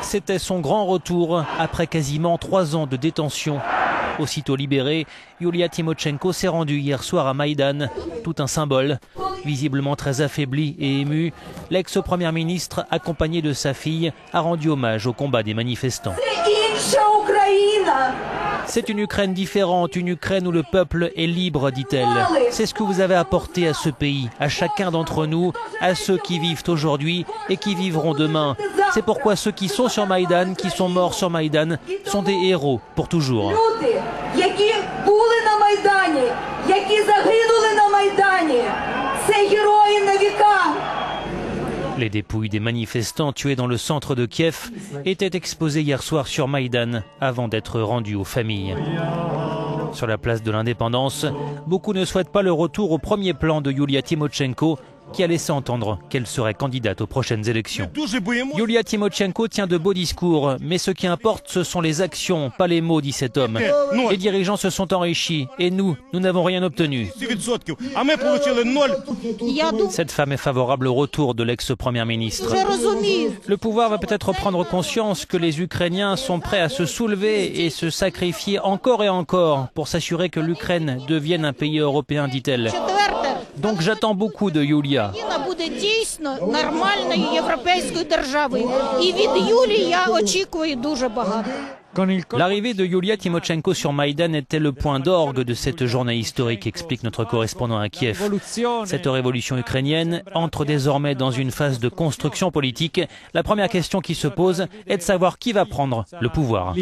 C'était son grand retour après quasiment 3 ans de détention. Aussitôt libérée, Yulia Tymoshenko s'est rendue hier soir à Maïdan, tout un symbole. Visiblement très affaiblie et émue, l'ex-première ministre, accompagnée de sa fille, a rendu hommage au combat des manifestants. C'est une Ukraine différente, une Ukraine où le peuple est libre, dit-elle. C'est ce que vous avez apporté à ce pays, à chacun d'entre nous, à ceux qui vivent aujourd'hui et qui vivront demain. C'est pourquoi ceux qui sont sur Maïdan, qui sont morts sur Maïdan, sont des héros pour toujours. Les dépouilles des manifestants tués dans le centre de Kiev étaient exposées hier soir sur Maïdan avant d'être rendues aux familles. Sur la place de l'Indépendance, beaucoup ne souhaitent pas le retour au premier plan de Yulia Tymoshenko, qui a laissé entendre qu'elle serait candidate aux prochaines élections. Yulia Tymoshenko tient de beaux discours, mais ce qui importe, ce sont les actions, pas les mots, dit cet homme. Les dirigeants se sont enrichis, et nous n'avons rien obtenu. Cette femme est favorable au retour de l'ex-première ministre. Le pouvoir va peut-être prendre conscience que les Ukrainiens sont prêts à se soulever et se sacrifier encore et encore pour s'assurer que l'Ukraine devienne un pays européen, dit-elle. Donc j'attends beaucoup de Yulia. L'arrivée de Yulia Tymoshenko sur Maïdan était le point d'orgue de cette journée historique, explique notre correspondant à Kiev. Cette révolution ukrainienne entre désormais dans une phase de construction politique. La première question qui se pose est de savoir qui va prendre le pouvoir.